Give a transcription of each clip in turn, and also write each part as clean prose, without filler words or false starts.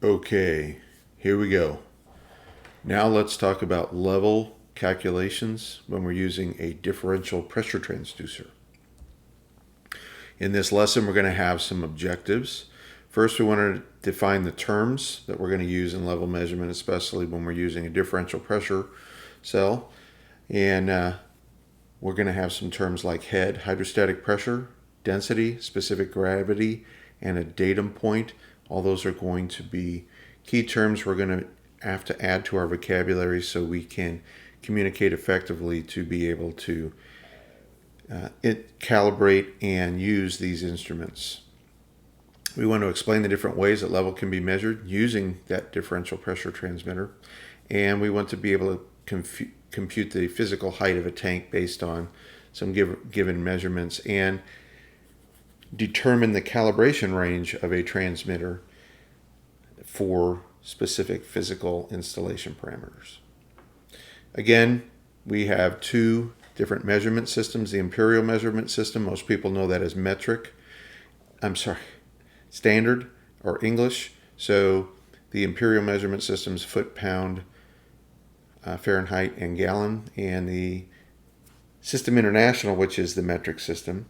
Okay, here we go. Now let's talk about level calculations when we're using a differential pressure transducer. In this lesson, we're going to have some objectives. First, we want to define the terms that we're going to use in level measurement, especially when we're using a differential pressure cell. And we're going to have some terms like head, hydrostatic pressure, density, specific gravity, and a datum point. All those are going to be key terms we're going to have to add to our vocabulary so we can communicate effectively to be able to calibrate and use these instruments. We want to explain the different ways that level can be measured using that differential pressure transmitter. And we want to be able to compute the physical height of a tank based on some given measurements and determine the calibration range of a transmitter for specific physical installation parameters. Again, we have two different measurement systems. The imperial measurement system, most people know that as standard or English. So the imperial measurement system's foot, pound, Fahrenheit, and gallon. And the system international, which is the metric system,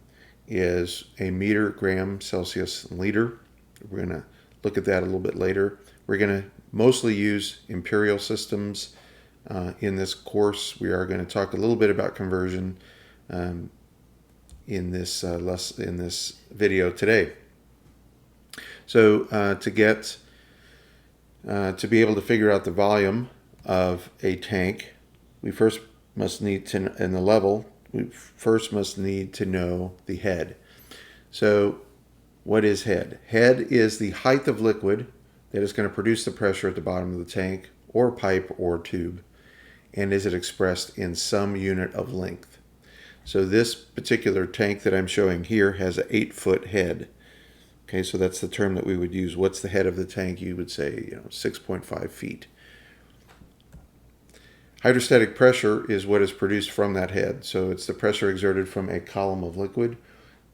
is a meter, gram, Celsius, and liter. We're going to look at that a little bit later. We're going to mostly use imperial systems in this course. We are going to talk a little bit about conversion in this video today. So to be able to figure out the volume of a tank, we first must need to know the head. So what is head? Head is the height of liquid that is going to produce the pressure at the bottom of the tank or pipe or tube, and is it expressed in some unit of length. So this particular tank that I'm showing here has an 8-foot head. Okay, so that's the term that we would use. What's the head of the tank? You would say 6.5 feet. Hydrostatic pressure is what is produced from that head. So it's the pressure exerted from a column of liquid.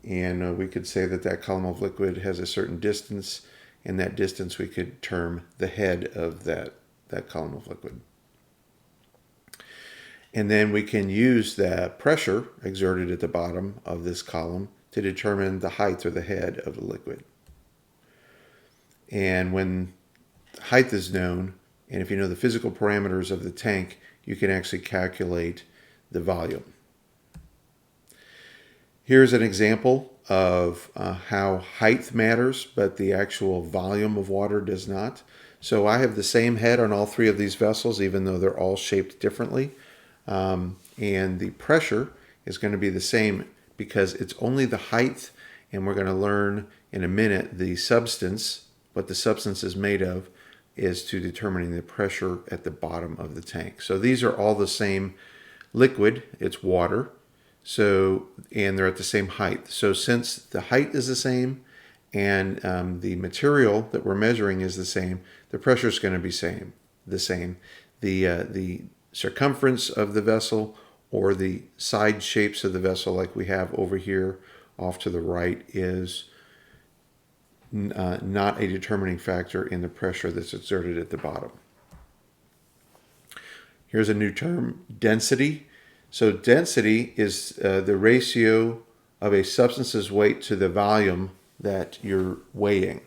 And we could say that column of liquid has a certain distance, and that distance we could term the head of that column of liquid. And then we can use the pressure exerted at the bottom of this column to determine the height or the head of the liquid. And when height is known, and if you know the physical parameters of the tank, you can actually calculate the volume. Here's an example of how height matters, but the actual volume of water does not. So I have the same head on all three of these vessels, even though they're all shaped differently. And the pressure is going to be the same because it's only the height, and we're going to learn in a minute the substance, what the substance is made of, is to determining the pressure at the bottom of the tank. So these are all the same liquid, it's water, and they're at the same height. So since the height is the same and the material that we're measuring is the same, the pressure is going to be the same. The circumference of the vessel or the side shapes of the vessel, like we have over here off to the right, is not a determining factor in the pressure that's exerted at the bottom. Here's a new term, density. So density is the ratio of a substance's weight to the volume that you're weighing.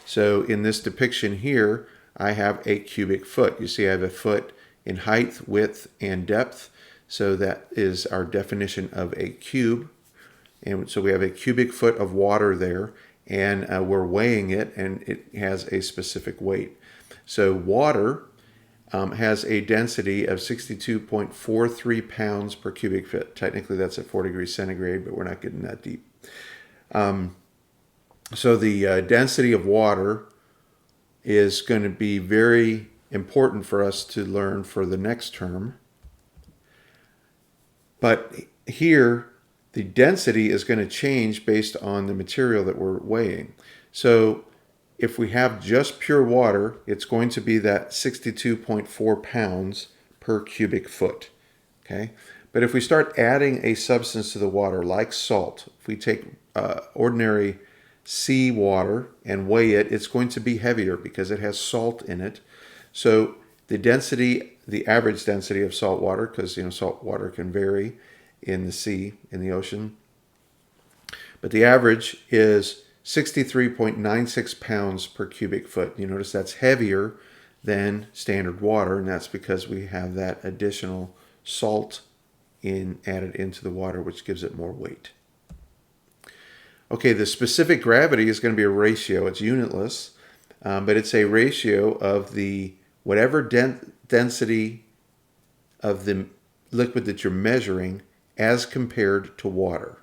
So in this depiction here, I have a cubic foot. You see I have a foot in height, width, and depth. So that is our definition of a cube. And so we have a cubic foot of water there, and we're weighing it, and it has a specific weight. So water has a density of 62.43 pounds per cubic foot. Technically, that's at 4 degrees centigrade, but we're not getting that deep. So the density of water is going to be very important for us to learn for the next term. But here, the density is going to change based on the material that we're weighing. So if we have just pure water, it's going to be that 62.4 pounds per cubic foot. Okay? But if we start adding a substance to the water, like salt, if we take ordinary seawater and weigh it, it's going to be heavier because it has salt in it. So the density, the average density of salt water, because salt water can vary in the sea, in the ocean, but the average is 63.96 pounds per cubic foot. You notice that's heavier than standard water, and that's because we have that additional salt added into the water, which gives it more weight. Okay, the specific gravity is going to be a ratio. It's unitless, but it's a ratio of the whatever density of the liquid that you're measuring as compared to water.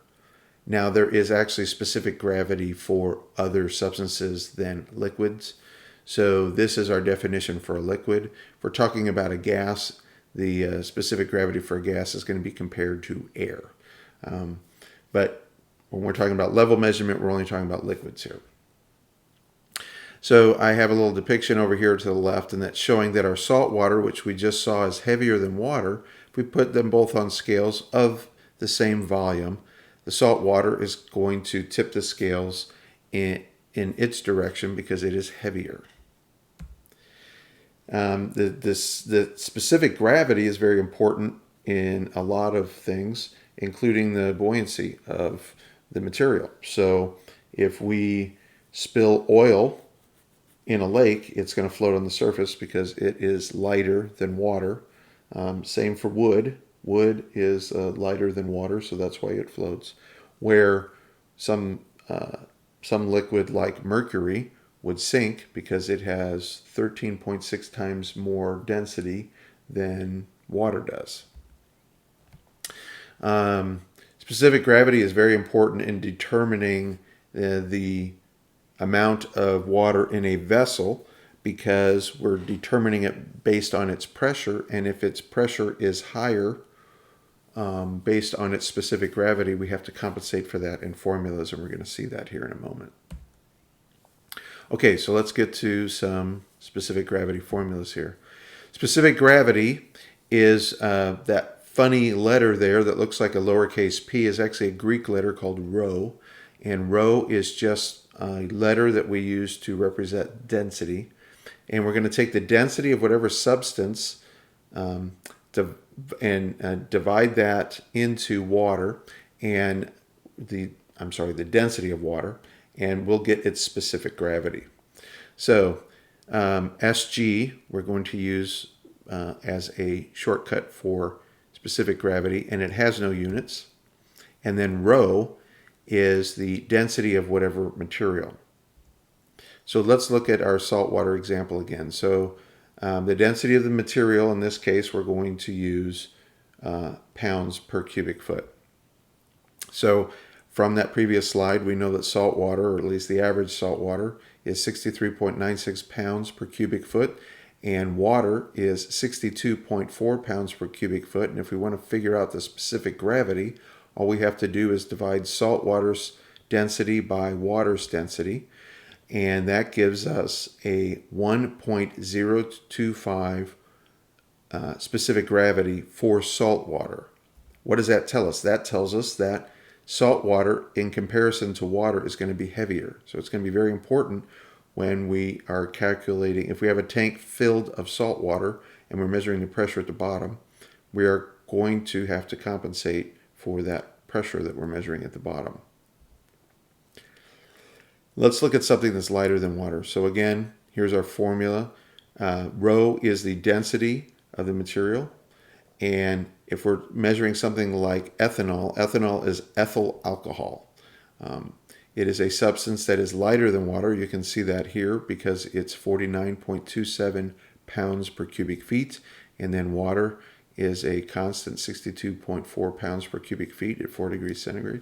Now, there is actually specific gravity for other substances than liquids. So this is our definition for a liquid. If we're talking about a gas, the specific gravity for a gas is going to be compared to air. But when we're talking about level measurement, we're only talking about liquids here. So I have a little depiction over here to the left, and that's showing that our salt water, which we just saw is heavier than water, if we put them both on scales of the same volume, the salt water is going to tip the scales in its direction because it is heavier. The specific gravity is very important in a lot of things, including the buoyancy of the material. So if we spill oil in a lake, it's going to float on the surface because it is lighter than water. Same for wood. Wood is lighter than water, so that's why it floats. Where some liquid like mercury would sink because it has 13.6 times more density than water does. Specific gravity is very important in determining the amount of water in a vessel because we're determining it based on its pressure, and if its pressure is higher based on its specific gravity, we have to compensate for that in formulas, and we're going to see that here in a moment. Okay, so let's get to some specific gravity formulas here. Specific gravity is that funny letter there that looks like a lowercase p is actually a Greek letter called rho, and rho is just a letter that we use to represent density. And we're going to take the density of whatever substance and divide that into water and the density of water, and we'll get its specific gravity. So SG we're going to use as a shortcut for specific gravity, and it has no units. And then rho is the density of whatever material. So let's look at our saltwater example again. So the density of the material, in this case, we're going to use pounds per cubic foot. So from that previous slide, we know that salt water, or at least the average salt water, is 63.96 pounds per cubic foot, and water is 62.4 pounds per cubic foot. And if we want to figure out the specific gravity, all we have to do is divide salt water's density by water's density, and that gives us a 1.025 specific gravity for salt water. What does that tell us? That tells us that salt water in comparison to water is going to be heavier. So it's going to be very important when we are calculating, if we have a tank filled of salt water and we're measuring the pressure at the bottom, we are going to have to compensate for that pressure that we're measuring at the bottom. Let's look at something that's lighter than water. So again, here's our formula. Rho is the density of the material. And if we're measuring something like ethanol, ethanol is ethyl alcohol. It is a substance that is lighter than water. You can see that here because it's 49.27 pounds per cubic feet. And then water is a constant 62.4 pounds per cubic feet at 4 degrees centigrade.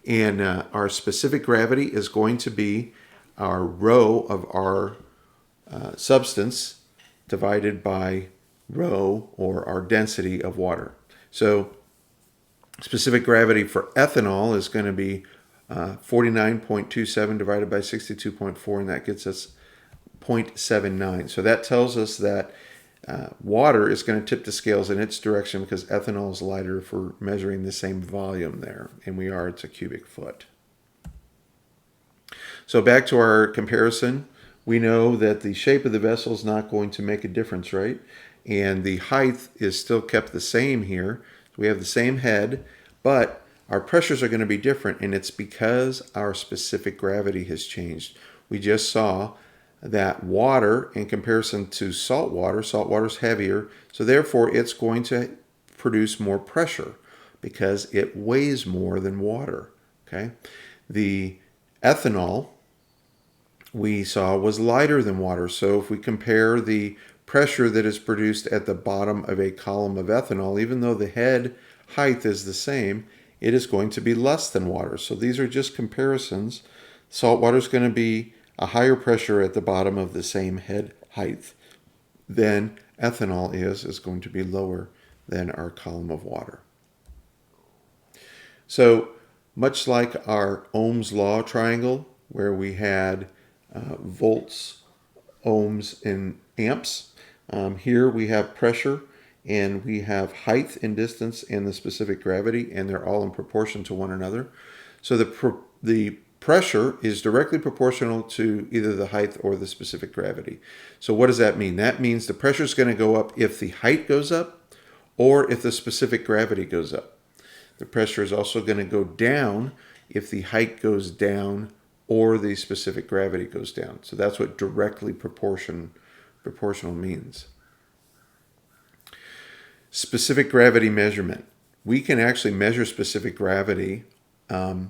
And our specific gravity is going to be our rho of our substance divided by rho, or our density of water. So specific gravity for ethanol is going to be 49.27 divided by 62.4, and that gets us 0.79. So that tells us that water is going to tip the scales in its direction because ethanol is lighter if we're measuring the same volume there, and it's a cubic foot. So back to our comparison, we know that the shape of the vessel is not going to make a difference, right? And the height is still kept the same here. So we have the same head, but our pressures are going to be different, and it's because our specific gravity has changed. We just saw that water, in comparison to salt water is heavier, so therefore it's going to produce more pressure because it weighs more than water. Okay, the ethanol we saw was lighter than water. So if we compare the pressure that is produced at the bottom of a column of ethanol, even though the head height is the same, it is going to be less than water. So these are just comparisons. Salt water is going to be a higher pressure at the bottom of the same head height than ethanol is going to be lower than our column of water. So much like our Ohm's law triangle, where we had volts, ohms, and amps, here we have pressure, and we have height and distance and the specific gravity, and they're all in proportion to one another. So the pressure is directly proportional to either the height or the specific gravity. So what does that mean? That means the pressure is going to go up if the height goes up or if the specific gravity goes up. The pressure is also going to go down if the height goes down or the specific gravity goes down. So that's what directly proportional means. Specific gravity measurement. We can actually measure specific gravity and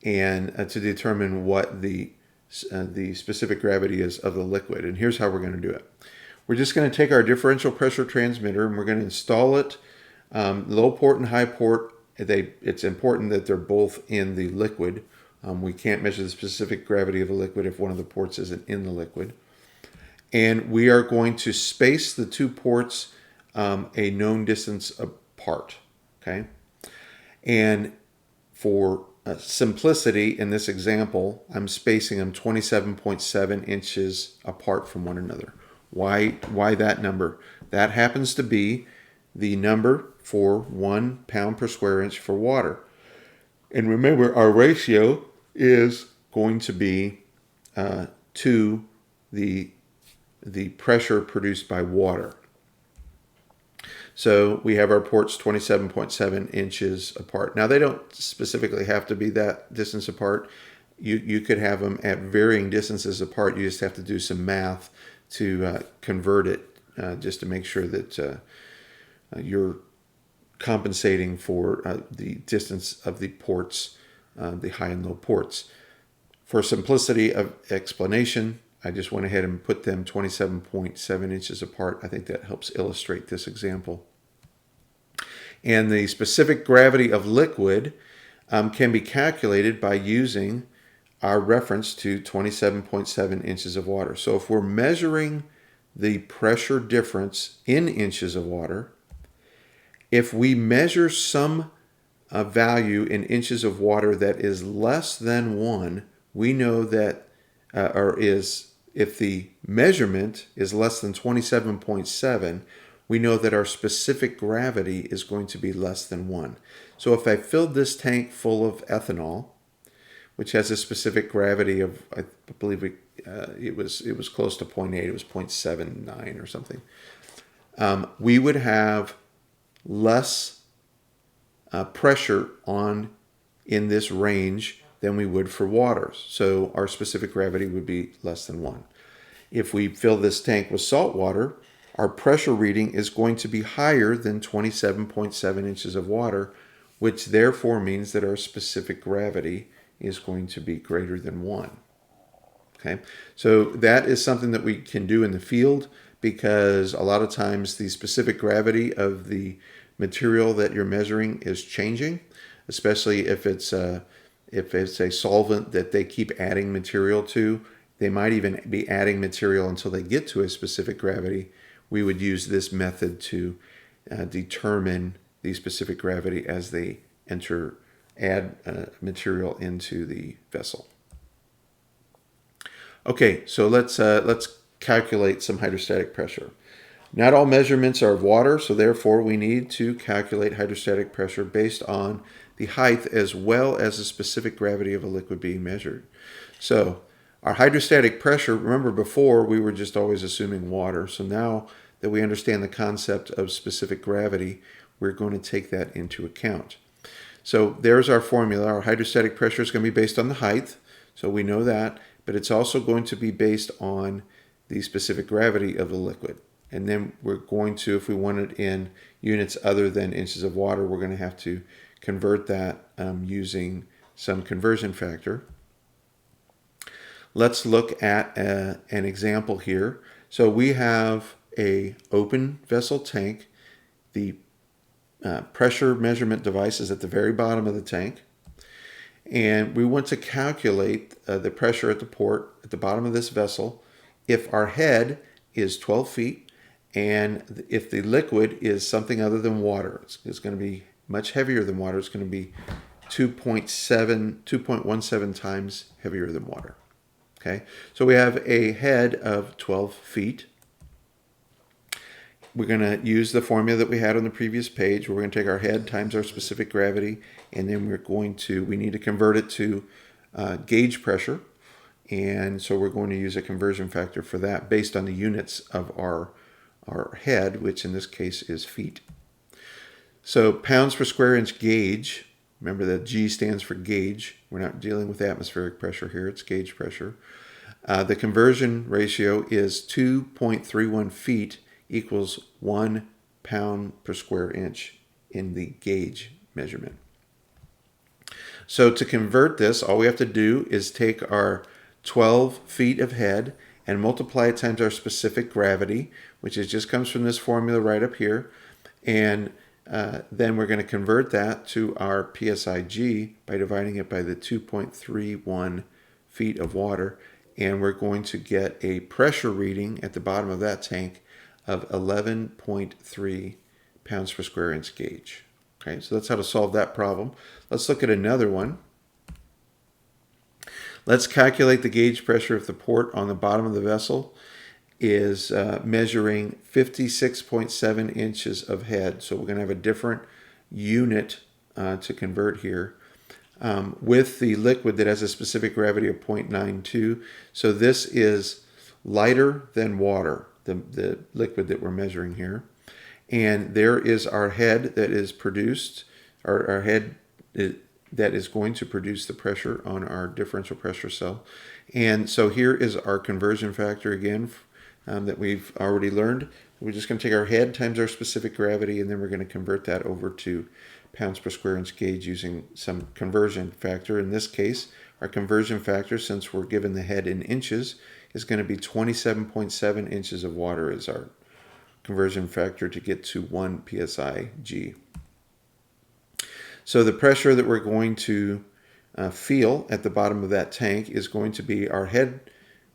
to determine what the specific gravity is of the liquid. And here's how we're going to do it. We're just going to take our differential pressure transmitter and we're going to install it. Low port and high port, it's important that they're both in the liquid. We can't measure the specific gravity of a liquid if one of the ports isn't in the liquid. And we are going to space the two ports a known distance apart. Okay. And for simplicity, in this example, I'm spacing them 27.7 inches apart from one another. Why that number? That happens to be the number for 1 pound per square inch for water. And remember, our ratio is going to be to the pressure produced by water. So we have our ports 27.7 inches apart. Now, they don't specifically have to be that distance apart. You could have them at varying distances apart. You just have to do some math to convert it just to make sure that you're compensating for the distance of the ports, the high and low ports. For simplicity of explanation, I just went ahead and put them 27.7 inches apart. I think that helps illustrate this example. And the specific gravity of liquid can be calculated by using our reference to 27.7 inches of water. So if we're measuring the pressure difference in inches of water, if we measure some value in inches of water that is less than 1, we know that, if the measurement is less than 27.7, we know that our specific gravity is going to be less than 1. So if I filled this tank full of ethanol, which has a specific gravity of, I believe it was close to 0.8, it was 0.79 or something, we would have less pressure in this range than we would for water. So our specific gravity would be less than 1. If we fill this tank with salt water, our pressure reading is going to be higher than 27.7 inches of water, which therefore means that our specific gravity is going to be greater than 1. Okay, so that is something that we can do in the field, because a lot of times the specific gravity of the material that you're measuring is changing, especially if it's a solvent that they keep adding material to. They might even be adding material until they get to a specific gravity. We would use this method to determine the specific gravity as they add material into the vessel. Okay, so let's calculate some hydrostatic pressure. Not all measurements are of water, so therefore we need to calculate hydrostatic pressure based on the height as well as the specific gravity of a liquid being measured. So Our hydrostatic pressure, remember before we were just always assuming water. So now that we understand the concept of specific gravity, we're going to take that into account. So there's our formula. Our hydrostatic pressure is going to be based on the height, so we know that, but it's also going to be based on the specific gravity of the liquid. And then we're going to, if we want it in units other than inches of water, we're going to have to convert that using some conversion factor. Let's look at an example here. So we have a open vessel tank. The pressure measurement device is at the very bottom of the tank. And we want to calculate the pressure at the port at the bottom of this vessel if our head is 12 feet and if the liquid is something other than water. It's going to be much heavier than water. It's going to be 2.17 times heavier than water. Okay, so we have a head of 12 feet. We're going to use the formula that we had on the previous page. We're going to take our head times our specific gravity, and then we need to convert it to gauge pressure. And so we're going to use a conversion factor for that based on the units of our head, which in this case is feet. So pounds per square inch gauge, remember that G stands for gauge. We're not dealing with atmospheric pressure here, it's gauge pressure. The conversion ratio is 2.31 feet equals 1 pound per square inch in the gauge measurement. So to convert this, all we have to do is take our 12 feet of head and multiply it times our specific gravity, which just comes from this formula right up here. And then we're going to convert that to our PSIG by dividing it by the 2.31 feet of water. And we're going to get a pressure reading at the bottom of that tank of 11.3 pounds per square inch gauge. Okay, so that's how to solve that problem. Let's look at another one. Let's calculate the gauge pressure if the port on the bottom of the vessel is measuring 56.7 inches of head. So we're going to have a different unit to convert here with the liquid that has a specific gravity of 0.92. So this is lighter than water, the liquid that we're measuring here. And there is our head that is produced, our head that is going to produce the pressure on our differential pressure cell. And so here is our conversion factor again that we've already learned. We're just going to take our head times our specific gravity, and then we're going to convert that over to pounds per square inch gauge using some conversion factor. In this case, our conversion factor, since we're given the head in inches, is going to be 27.7 inches of water is our conversion factor to get to 1 psi-g. So the pressure that we're going to feel at the bottom of that tank is going to be our head,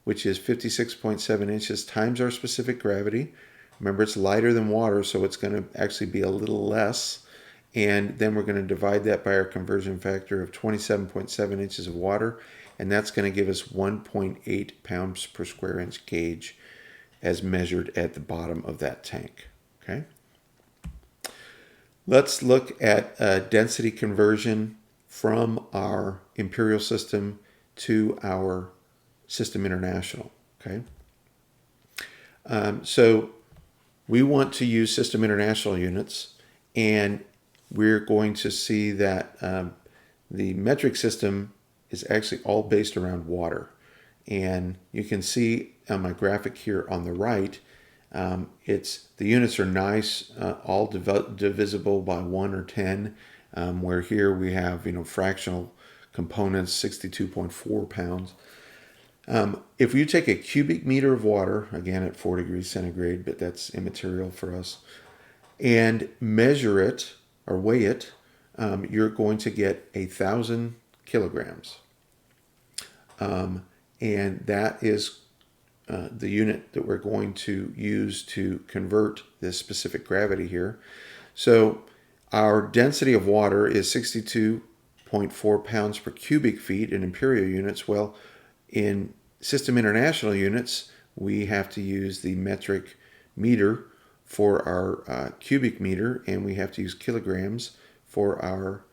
which is 56.7 inches times our specific gravity. Remember, it's lighter than water, so it's going to actually be a little less. And then we're going to divide that by our conversion factor of 27.7 inches of water, and that's going to give us 1.8 pounds per square inch gauge as measured at the bottom of that tank. Okay. Let's look at density conversion from our imperial system to our System International. Okay. So we want to use System International units, and we're going to see that the metric system is actually all based around water. And you can see on my graphic here on the right, the units are nice, all divisible by 1 or 10, where here we have fractional components, 62.4 pounds. If you take a cubic meter of water, again at 4 degrees centigrade, but that's immaterial for us, and measure it or weigh it, you're going to get 1,000 kilograms. And that is the unit that we're going to use to convert this specific gravity here. So our density of water is 62.4 pounds per cubic feet in imperial units. Well, in System International units, we have to use the metric meter for our cubic meter, and we have to use kilograms for our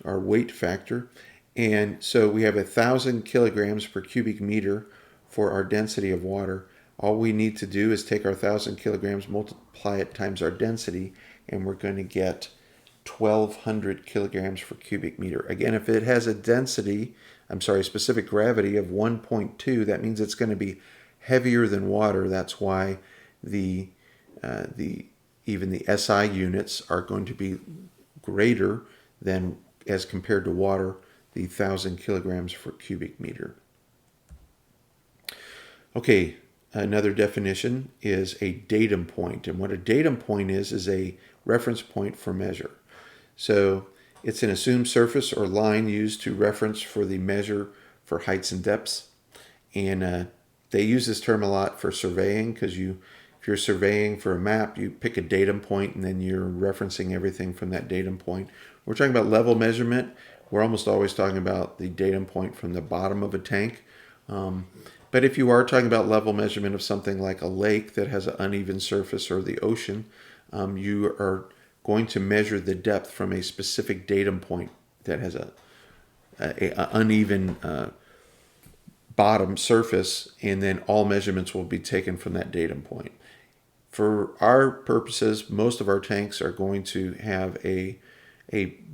weight factor. And so we have 1,000 kilograms per cubic meter for our density of water. All we need to do is take our 1,000 kilograms, multiply it times our density, and we're going to get 1,200 kilograms per cubic meter. Again, if it has a density, specific gravity of 1.2, that means it's going to be heavier than water. That's why the even the SI units are going to be greater than, as compared to water, the 1,000 kilograms per cubic meter. Okay, another definition is a datum point. And what a datum point is a reference point for measure. So it's an assumed surface or line used to reference for the measure for heights and depths. And they use this term a lot for surveying, because if you're surveying for a map, you pick a datum point and then you're referencing everything from that datum point. We're talking about level measurement. We're almost always talking about the datum point from the bottom of a tank. But if you are talking about level measurement of something like a lake that has an uneven surface, or the ocean, you are going to measure the depth from a specific datum point that has a uneven bottom surface, and then all measurements will be taken from that datum point. For our purposes, most of our tanks are going to have a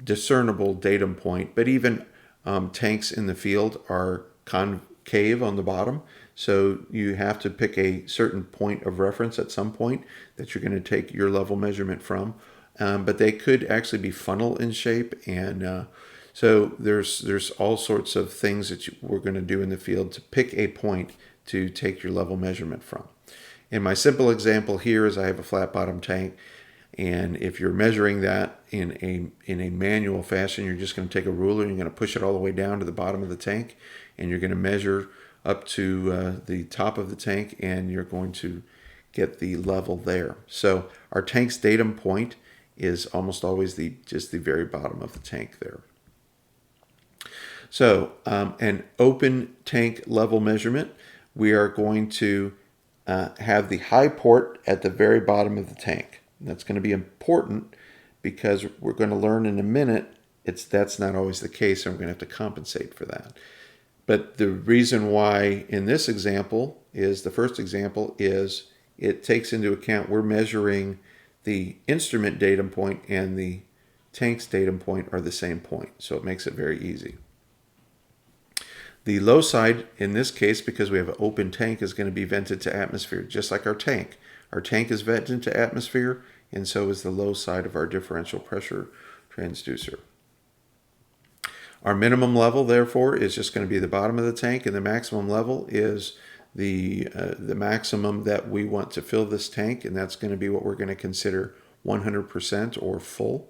discernible datum point, but even tanks in the field are concave on the bottom, so you have to pick a certain point of reference at some point that you're going to take your level measurement from. But they could actually be funnel in shape, and so there's all sorts of things that we're going to do in the field to pick a point to take your level measurement from. In my simple example here is I have a flat bottom tank, and if you're measuring that in a manual fashion, you're just going to take a ruler and you're going to push it all the way down to the bottom of the tank, and you're going to measure up to the top of the tank, and you're going to get the level there. So our tank's datum point is almost always just the very bottom of the tank there. So an open tank level measurement, we are going to have the high port at the very bottom of the tank. And that's going to be important, because we're going to learn in a minute that's not always the case, and we're going to have to compensate for that. But the reason why in this example is, the first example is, it takes into account we're measuring the instrument datum point and the tank's datum point are the same point, so it makes it very easy. The low side, in this case, because we have an open tank, is going to be vented to atmosphere, just like our tank. Our tank is vented to atmosphere, and so is the low side of our differential pressure transducer. Our minimum level, therefore, is just going to be the bottom of the tank, and the maximum level is the maximum that we want to fill this tank, and that's going to be what we're going to consider 100% or full.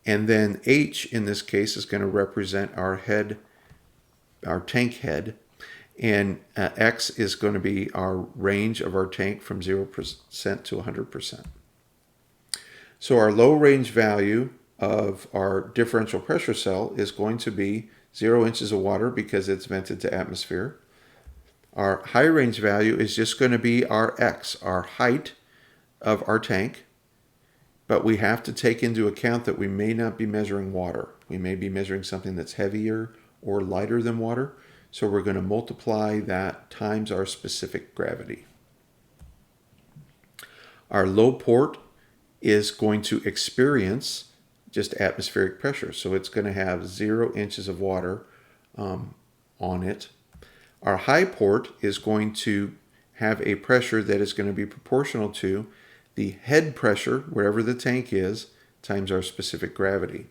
And then H in this case is going to represent our head, our tank head, and X is going to be our range of our tank from 0% to 100%. So our low range value of our differential pressure cell is going to be 0 inches of water, because it's vented to atmosphere. Our high range value is just going to be our X, our height of our tank, but we have to take into account that we may not be measuring water. We may be measuring something that's heavier or lighter than water, so we're going to multiply that times our specific gravity. Our low port is going to experience just atmospheric pressure, so it's going to have 0 inches of water on it. Our high port is going to have a pressure that is going to be proportional to the head pressure, wherever the tank is, times our specific gravity.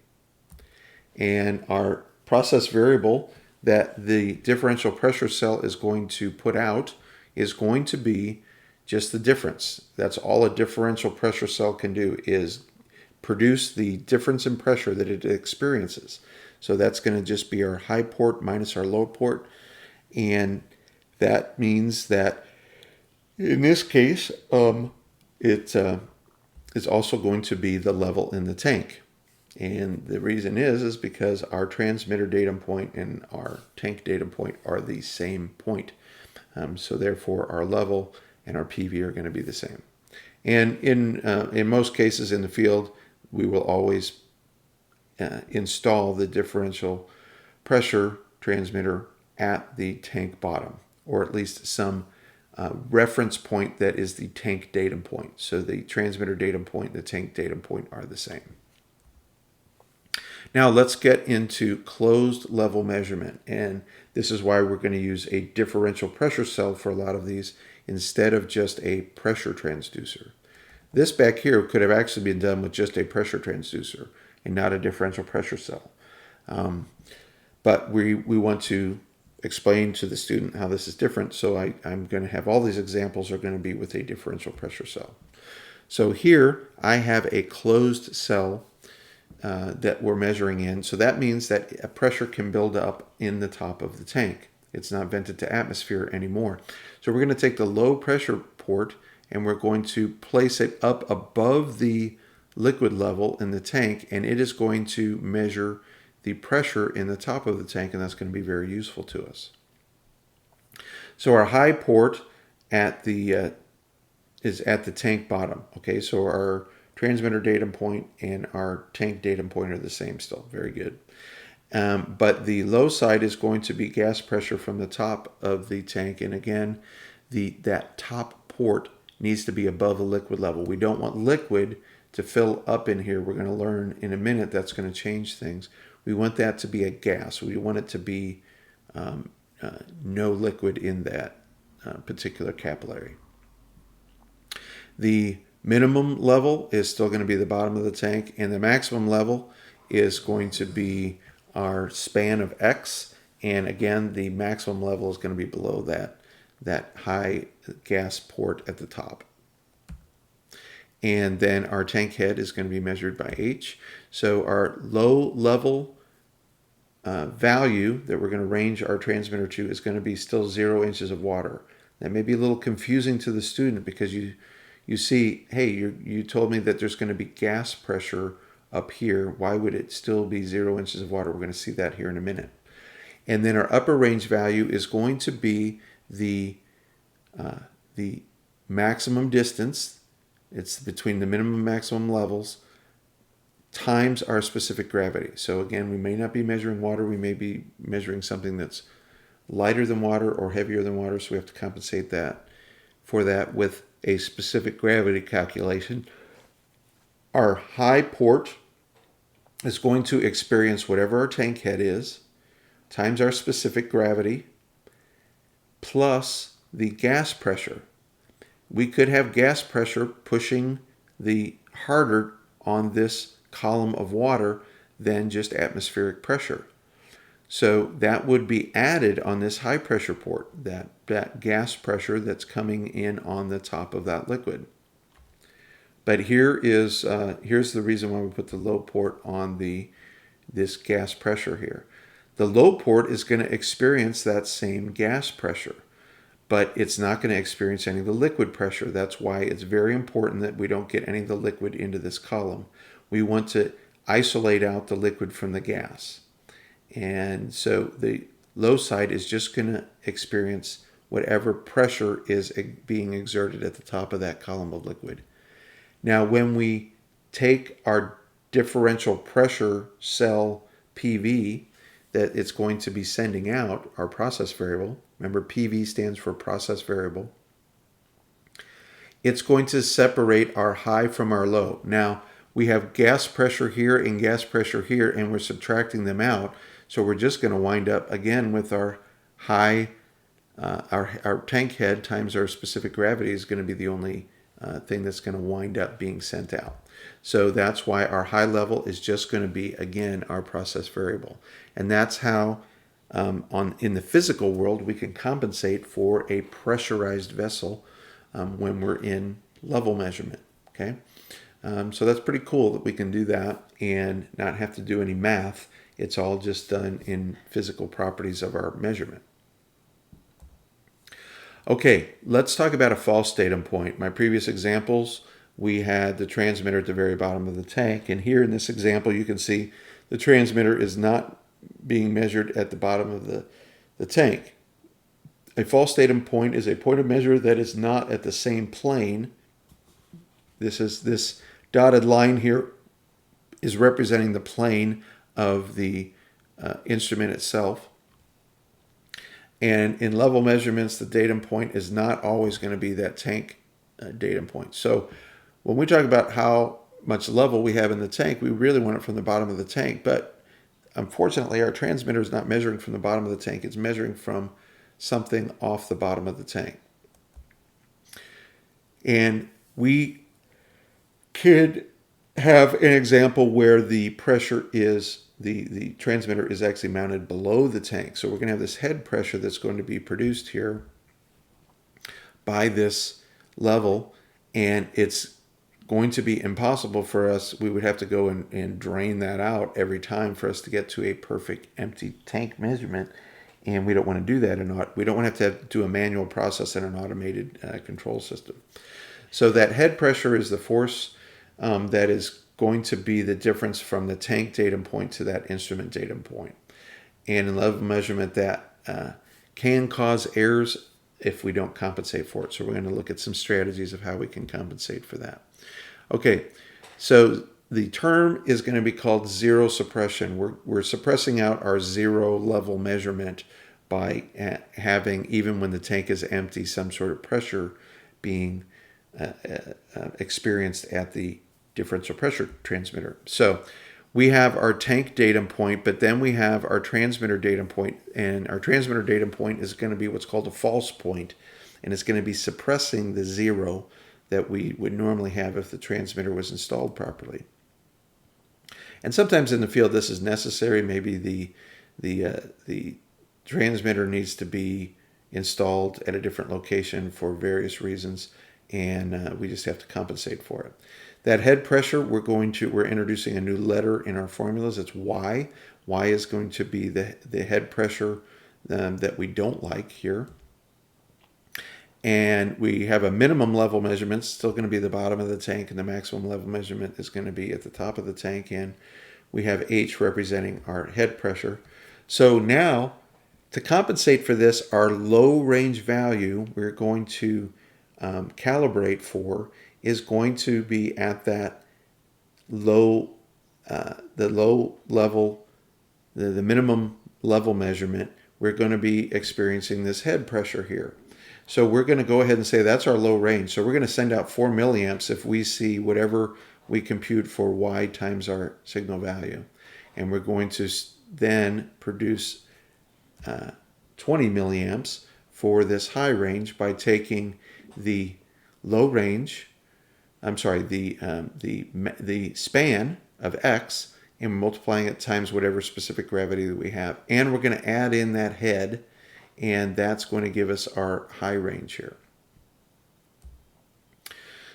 And our process variable that the differential pressure cell is going to put out is going to be just the difference. That's all a differential pressure cell can do, is produce the difference in pressure that it experiences. So that's going to just be our high port minus our low port. And that means that in this case, it is also going to be the level in the tank. And the reason is because our transmitter datum point and our tank datum point are the same point. So therefore, our level and our PV are going to be the same. And in most cases in the field, we will always install the differential pressure transmitter at the tank bottom, or at least some reference point that is the tank datum point. So the transmitter datum point and the tank datum point are the same. Now let's get into closed level measurement, and this is why we're going to use a differential pressure cell for a lot of these instead of just a pressure transducer. This back here could have actually been done with just a pressure transducer and not a differential pressure cell. But we want to explain to the student how this is different, so I'm going to have all these examples are going to be with a differential pressure cell. So here I have a closed cell that we're measuring in. So that means that a pressure can build up in the top of the tank. It's not vented to atmosphere anymore. So we're going to take the low pressure port and we're going to place it up above the liquid level in the tank, and it is going to measure the pressure in the top of the tank, and that's going to be very useful to us. So our high port at the is at the tank bottom. Okay, so our transmitter datum point and our tank datum point are the same still. Very good. But the low side is going to be gas pressure from the top of the tank. And again, that top port needs to be above the liquid level. We don't want liquid to fill up in here. We're going to learn in a minute that's going to change things. We want that to be a gas. We want it to be no liquid in that particular capillary. The minimum level is still going to be the bottom of the tank, and the maximum level is going to be our span of X, and again the maximum level is going to be below that high gas port at the top. And then our tank head is going to be measured by H. So our low level value that we're going to range our transmitter to is going to be still 0 inches of water. That may be a little confusing to the student because you see, hey, you told me that there's going to be gas pressure up here. Why would it still be 0 inches of water? We're going to see that here in a minute. And then our upper range value is going to be the maximum distance. It's between the minimum and maximum levels times our specific gravity. So again, we may not be measuring water. We may be measuring something that's lighter than water or heavier than water. So we have to compensate for that with a specific gravity calculation. Our high port is going to experience whatever our tank head is times our specific gravity plus the gas pressure. We could have gas pressure pushing the harder on this column of water than just atmospheric pressure. So that would be added on this high pressure port, that gas pressure that's coming in on the top of that liquid. But here's the reason why we put the low port on this gas pressure here. The low port is going to experience that same gas pressure, but it's not going to experience any of the liquid pressure. That's why it's very important that we don't get any of the liquid into this column. We want to isolate out the liquid from the gas. And so the low side is just going to experience whatever pressure is being exerted at the top of that column of liquid. Now, when we take our differential pressure cell PV that it's going to be sending out, our process variable, remember PV stands for process variable, it's going to separate our high from our low. Now, we have gas pressure here and gas pressure here, and we're subtracting them out. So we're just going to wind up again with our high, our tank head times our specific gravity is going to be the only thing that's going to wind up being sent out. So that's why our high level is just going to be, again, our process variable. And that's how in the physical world we can compensate for a pressurized vessel when we're in level measurement. Okay, so that's pretty cool that we can do that and not have to do any math. It's all just done in physical properties of our measurement. Okay, let's talk about a false datum point. My previous examples, we had the transmitter at the very bottom of the tank. And here in this example, you can see the transmitter is not being measured at the bottom of the tank. A false datum point is a point of measure that is not at the same plane. This dotted line here is representing the plane of the instrument itself. And in level measurements, the datum point is not always going to be that tank datum point. So when we talk about how much level we have in the tank, we really want it from the bottom of the tank. But unfortunately, our transmitter is not measuring from the bottom of the tank. It's measuring from something off the bottom of the tank. And we could have an example where the pressure is, the transmitter is actually mounted below the tank. So we're going to have this head pressure that's going to be produced here by this level, and it's going to be impossible for us. We would have to go and drain that out every time for us to get to a perfect empty tank measurement, and we don't want to do that. We don't want to have to do a manual process in an automated control system. So that head pressure is the force that is going to be the difference from the tank datum point to that instrument datum point. And in level measurement, that can cause errors if we don't compensate for it. So we're going to look at some strategies of how we can compensate for that. Okay, so the term is going to be called zero suppression. We're suppressing out our zero level measurement by having, even when the tank is empty, some sort of pressure being experienced at the differential pressure transmitter. So we have our tank datum point, but then we have our transmitter datum point, and our transmitter datum point is going to be what's called a false point, and it's going to be suppressing the zero that we would normally have if the transmitter was installed properly. And sometimes in the field this is necessary. Maybe the transmitter needs to be installed at a different location for various reasons, and we just have to compensate for it. That head pressure, we're introducing a new letter in our formulas. It's Y. Y is going to be the head pressure that we don't like here. And we have a minimum level measurement, still going to be the bottom of the tank, and the maximum level measurement is going to be at the top of the tank. And we have H representing our head pressure. So now, to compensate for this, our low range value we're going to calibrate for is going to be at that low, the low level, the minimum level measurement. We're going to be experiencing this head pressure here. So we're going to go ahead and say that's our low range. So we're going to send out 4 milliamps if we see whatever we compute for Y times our signal value. And we're going to then produce 20 milliamps for this high range by taking the low range, the span of X, and multiplying it times whatever specific gravity that we have. And we're going to add in that head, and that's going to give us our high range here.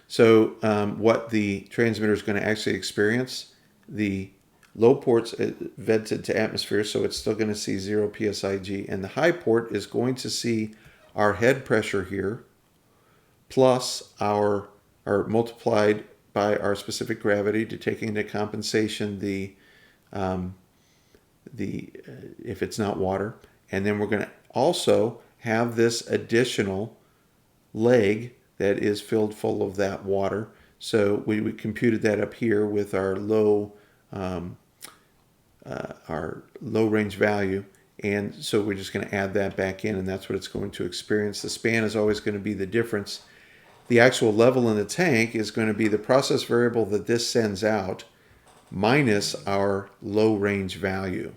So what the transmitter is going to actually experience, the low port's vented to atmosphere, so it's still going to see 0 psig, and the high port is going to see our head pressure here, plus our multiplied by our specific gravity to take into compensation if it's not water, and then we're going to also have this additional leg that is filled full of that water. So we computed that up here with our low range value, and so we're just going to add that back in, and that's what it's going to experience. The span is always going to be the difference. The actual level in the tank is going to be the process variable that this sends out minus our low range value,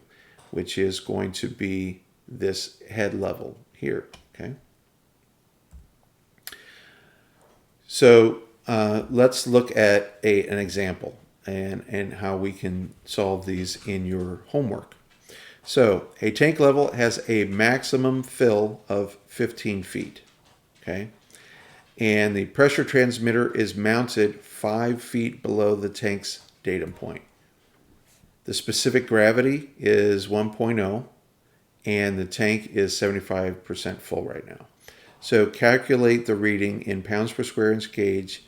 which is going to be this head level here. Okay. So let's look at an example and how we can solve these in your homework. So a tank level has a maximum fill of 15 feet. Okay. And the pressure transmitter is mounted 5 feet below the tank's datum point. The specific gravity is 1.0, and the tank is 75% full right now. So calculate the reading in pounds per square inch gauge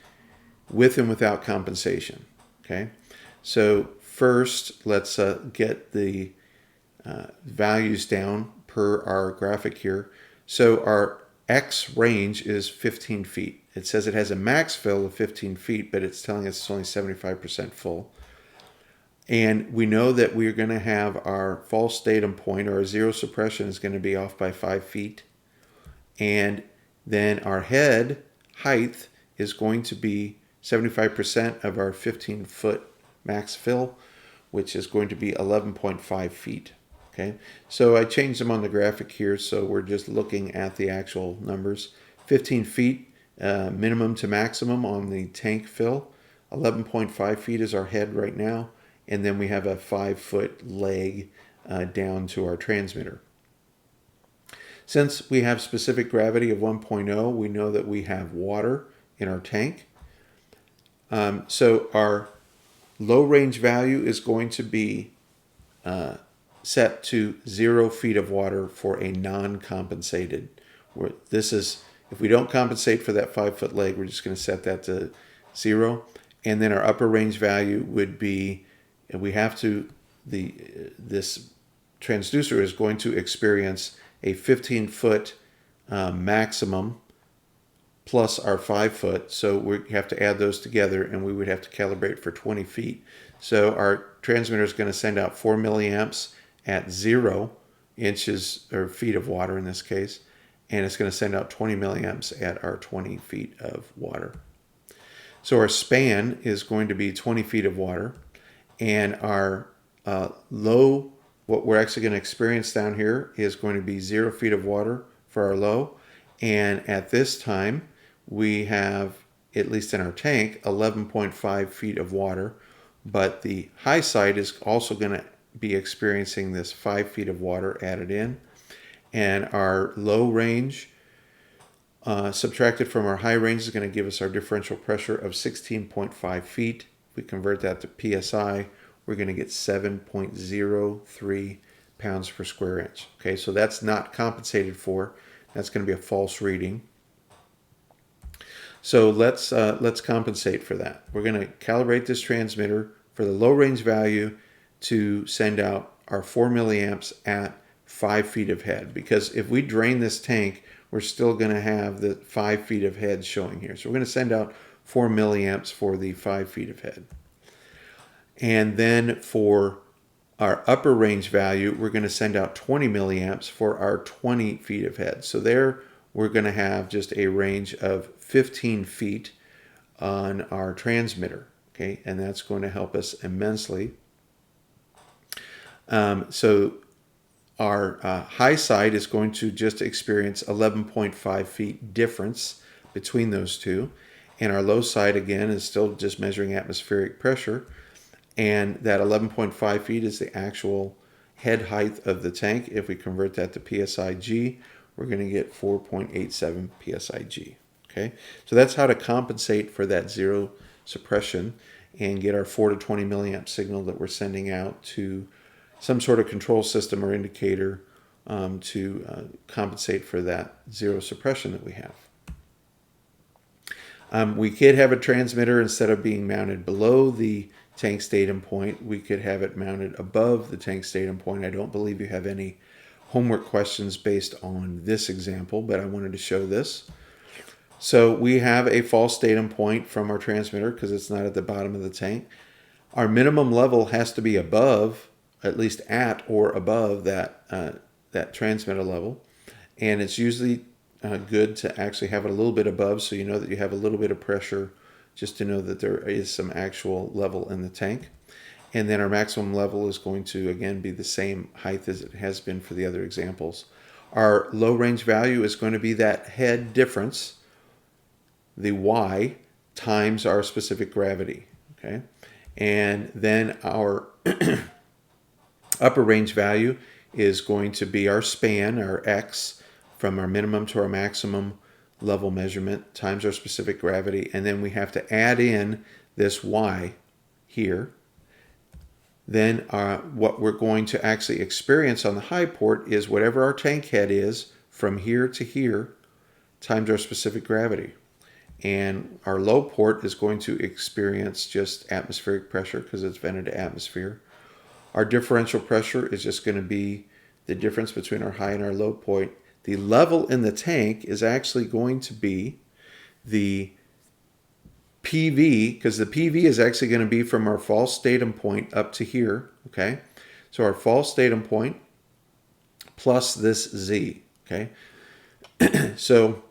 with and without compensation. Okay. So first, let's get the values down per our graphic here. So our X range is 15 feet. It says it has a max fill of 15 feet, but it's telling us it's only 75% full. And we know that we're going to have our false datum point, or our zero suppression, is going to be off by 5 feet. And then our head height is going to be 75% of our 15-foot max fill, which is going to be 11.5 feet. Okay, so I changed them on the graphic here, so we're just looking at the actual numbers. 15 feet minimum to maximum on the tank fill. 11.5 feet is our head right now, and then we have a 5-foot leg down to our transmitter. Since we have specific gravity of 1.0, we know that we have water in our tank. So our low range value is going to be set to 0 feet of water for a non-compensated. This is, if we don't compensate for that 5-foot leg, we're just going to set that to 0. And then our upper range value would be, and we have to, this transducer is going to experience a 15-foot maximum plus our 5-foot. So we have to add those together, and we would have to calibrate for 20 feet. So our transmitter is going to send out 4 milliamps at 0 inches or feet of water in this case, and it's going to send out 20 milliamps at our 20 feet of water. So our span is going to be 20 feet of water, and our low, what we're actually going to experience down here is going to be 0 feet of water for our low. And at this time, we have, at least in our tank, 11.5 feet of water. But the high side is also going to be experiencing this 5 feet of water added in. And our low range subtracted from our high range is going to give us our differential pressure of 16.5 feet. If we convert that to PSI, we're going to get 7.03 pounds per square inch. Okay, so that's not compensated for. That's going to be a false reading. So let's compensate for that. We're going to calibrate this transmitter for the low range value to send out our 4 milliamps at 5 feet of head. Because if we drain this tank, we're still going to have the 5 feet of head showing here. So we're going to send out 4 milliamps for the 5 feet of head. And then for our upper range value, we're going to send out 20 milliamps for our 20 feet of head. So there we're going to have just a range of 15 feet on our transmitter. Okay, and that's going to help us immensely. So our high side is going to just experience 11.5 feet difference between those two. And our low side, again, is still just measuring atmospheric pressure. And that 11.5 feet is the actual head height of the tank. If we convert that to PSIG, we're going to get 4.87 PSIG. Okay, so that's how to compensate for that zero suppression and get our 4 to 20 milliamp signal that we're sending out to some sort of control system or indicator to compensate for that zero suppression that we have. We could have a transmitter, instead of being mounted below the tank's datum point, we could have it mounted above the tank's datum point. I don't believe you have any homework questions based on this example, but I wanted to show this. So we have a false datum point from our transmitter because it's not at the bottom of the tank. Our minimum level has to be above, at least at or above that transmitter level, and it's usually good to actually have it a little bit above, so you know that you have a little bit of pressure, just to know that there is some actual level in the tank. And then our maximum level is going to, again, be the same height as it has been for the other examples. Our low range value is going to be that head difference, the Y, times our specific gravity. Okay, and then our upper range value is going to be our span, our X, from our minimum to our maximum level measurement times our specific gravity, and then we have to add in this Y here. Then what we're going to actually experience on the high port is whatever our tank head is from here to here times our specific gravity. And our low port is going to experience just atmospheric pressure because it's vented to atmosphere. Our differential pressure is just going to be the difference between our high and our low point. The level in the tank is actually going to be the PV, because the PV is actually going to be from our false datum point up to here, okay? So our false datum point plus this Z, okay? So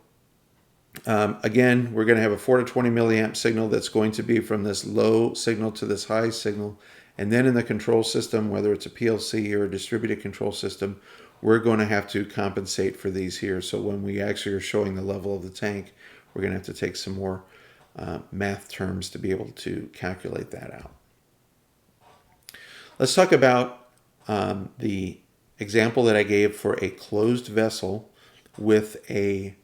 again, we're going to have a 4 to 20 milliamp signal that's going to be from this low signal to this high signal. And then in the control system, whether it's a PLC or a distributed control system, we're going to have to compensate for these here. So when we actually are showing the level of the tank, we're going to have to take some more math terms to be able to calculate that out. Let's talk about the example that I gave for a closed vessel with a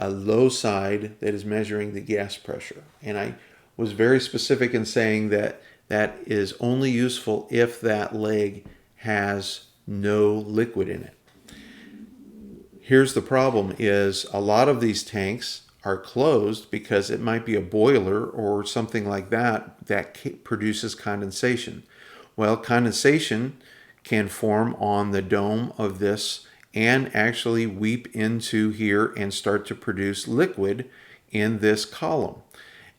low side that is measuring the gas pressure. And I was very specific in saying that that is only useful if that leg has no liquid in it. Here's the problem is a lot of these tanks are closed because it might be a boiler or something like that that produces condensation. Well, condensation can form on the dome of this and actually weep into here and start to produce liquid in this column.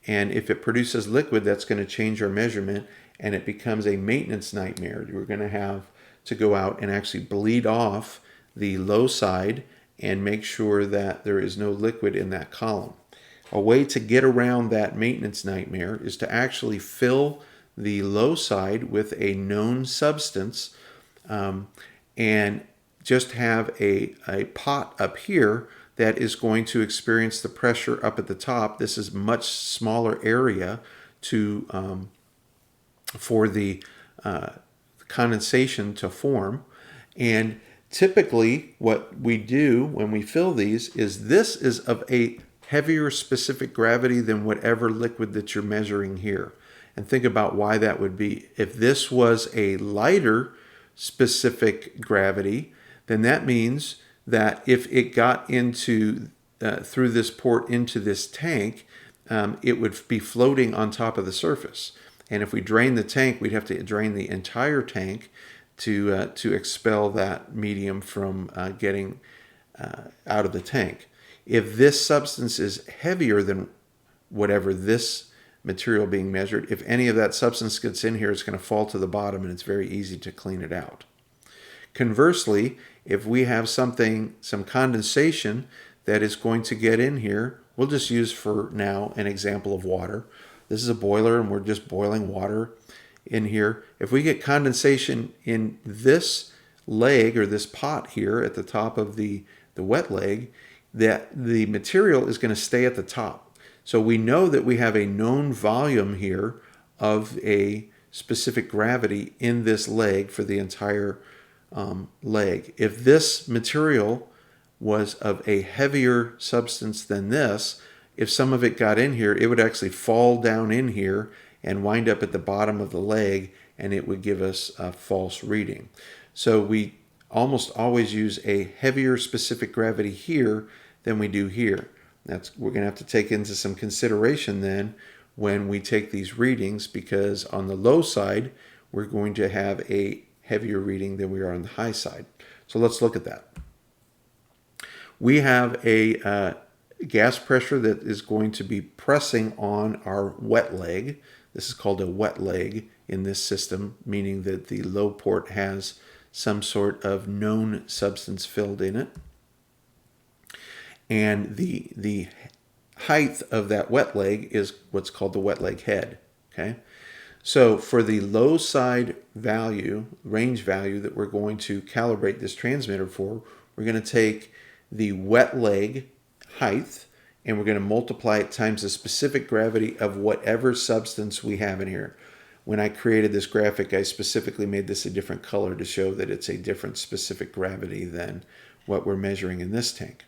And if it produces liquid, that's going to change our measurement and it becomes a maintenance nightmare. We're going to have to go out and actually bleed off the low side and make sure that there is no liquid in that column. A way to get around that maintenance nightmare is to actually fill the low side with a known substance and just have a pot up here that is going to experience the pressure up at the top. This is much smaller area to for the condensation to form. And typically what we do when we fill these is this is of a heavier specific gravity than whatever liquid that you're measuring here. And think about why that would be. If this was a lighter specific gravity, then that means that if it got into through this port into this tank, it would be floating on top of the surface. And if we drain the tank, we'd have to drain the entire tank to expel that medium from getting out of the tank. If this substance is heavier than whatever this material being measured, if any of that substance gets in here, it's going to fall to the bottom and it's very easy to clean it out. Conversely, if we have some condensation that is going to get in here, we'll just use for now an example of water. This is a boiler and we're just boiling water in here. If we get condensation in this leg or this pot here at the top of the wet leg, that the material is going to stay at the top. So we know that we have a known volume here of a specific gravity in this leg for the entire leg. If this material was of a heavier substance than this, if some of it got in here, it would actually fall down in here and wind up at the bottom of the leg, and it would give us a false reading. So we almost always use a heavier specific gravity here than we do here. We're going to have to take into some consideration then when we take these readings, because on the low side, we're going to have a heavier reading than we are on the high side. So let's look at that. We have a gas pressure that is going to be pressing on our wet leg. This is called a wet leg in this system, meaning that the low port has some sort of known substance filled in it. And the height of that wet leg is what's called the wet leg head. Okay, so for the low side value, range value that we're going to calibrate this transmitter for, we're going to take the wet leg height and we're going to multiply it times the specific gravity of whatever substance we have in here. When I created this graphic, I specifically made this a different color to show that it's a different specific gravity than what we're measuring in this tank.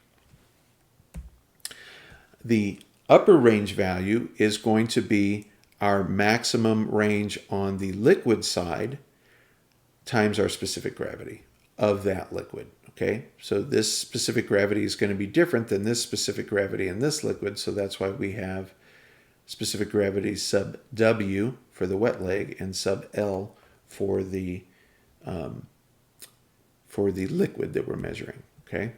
The upper range value is going to be our maximum range on the liquid side times our specific gravity of that liquid. Okay, so this specific gravity is going to be different than this specific gravity in this liquid, so that's why we have specific gravity sub W for the wet leg and sub L for the liquid that we're measuring. Okay,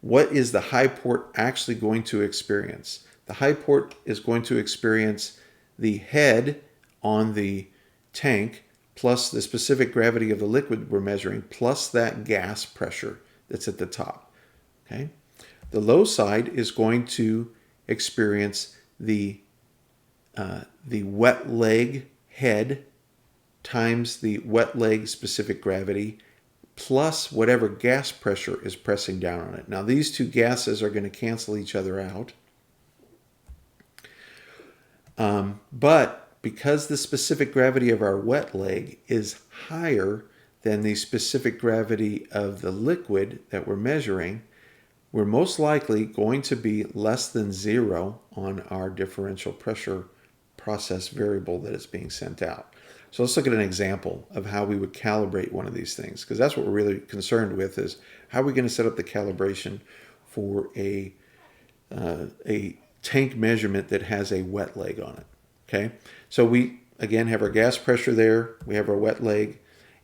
what is the high port actually going to experience? The high port is going to experience the head on the tank plus the specific gravity of the liquid we're measuring plus that gas pressure that's at the top. Okay? The low side is going to experience the wet leg head times the wet leg specific gravity plus whatever gas pressure is pressing down on it. Now these two gases are going to cancel each other out. But because the specific gravity of our wet leg is higher than the specific gravity of the liquid that we're measuring, we're most likely going to be less than 0 on our differential pressure process variable that is being sent out. So let's look at an example of how we would calibrate one of these things, because that's what we're really concerned with, is how are we going to set up the calibration for a tank measurement that has a wet leg on it. Okay, so we again have our gas pressure there, we have our wet leg,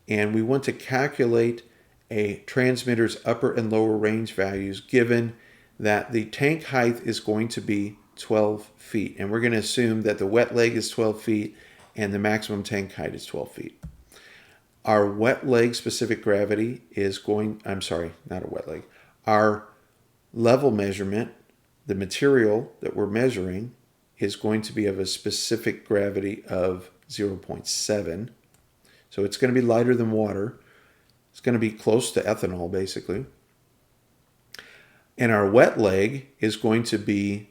and we want to calculate a transmitter's upper and lower range values given that the tank height is going to be 12 feet. And we're going to assume that the wet leg is 12 feet and the maximum tank height is 12 feet. Our wet leg specific gravity is going, I'm sorry, not a wet leg. Our level measurement, the material that we're measuring, is going to be of a specific gravity of 0.7. So it's going to be lighter than water. It's going to be close to ethanol, basically. And our wet leg is going to be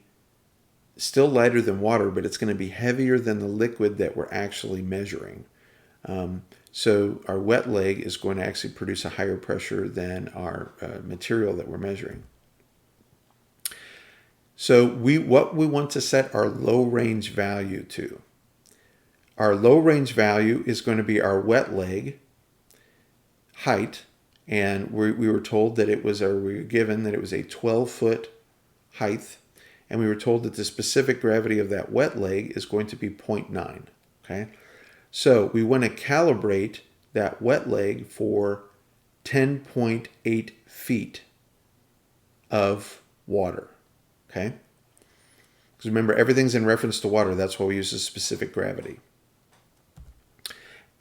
still lighter than water, but it's going to be heavier than the liquid that we're actually measuring. So our wet leg is going to actually produce a higher pressure than our material that we're measuring. So what we want to set our low range value to. Our low range value is going to be our wet leg height, and we were told that it was, or we were given that it was a 12-foot height, and we were told that the specific gravity of that wet leg is going to be 0.9. Okay, so we want to calibrate that wet leg for 10.8 feet of water. Okay, because remember, everything's in reference to water. That's why we use the specific gravity.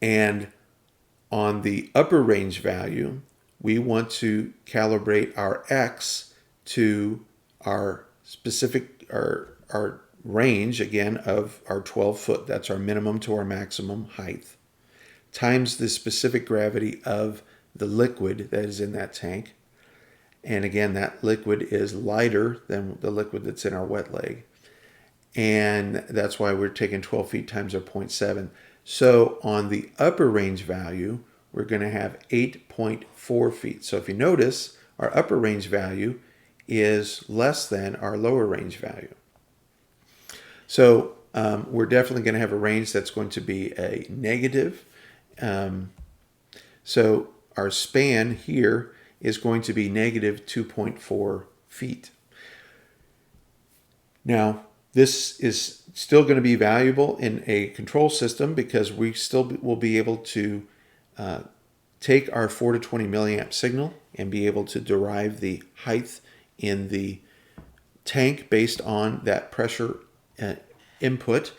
And on the upper range value, we want to calibrate our X to our specific, our range, again, of our 12 foot. That's our minimum to our maximum height, times the specific gravity of the liquid that is in that tank. And again, that liquid is lighter than the liquid that's in our wet leg. And that's why we're taking 12 feet times our 0.7. So on the upper range value, we're going to have 8.4 feet. So if you notice, our upper range value is less than our lower range value. So we're definitely going to have a range that's going to be a negative. So our span here is going to be negative 2.4 feet. Now, this is still going to be valuable in a control system because we still will be able to take our 4 to 20 milliamp signal and be able to derive the height in the tank based on that pressure input.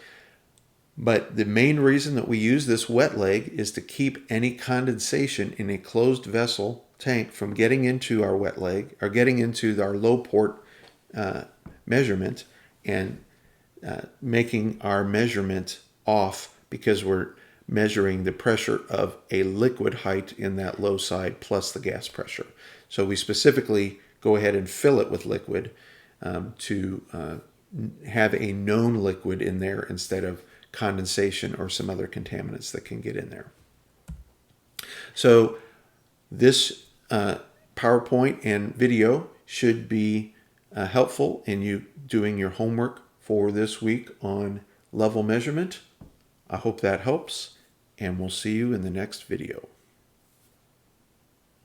But the main reason that we use this wet leg is to keep any condensation in a closed vessel tank from getting into our wet leg or getting into our low port measurement and making our measurement off because we're measuring the pressure of a liquid height in that low side plus the gas pressure. So we specifically go ahead and fill it with liquid to have a known liquid in there instead of condensation or some other contaminants that can get in there. So this PowerPoint and video should be helpful in you doing your homework for this week on level measurement. I hope that helps, and we'll see you in the next video.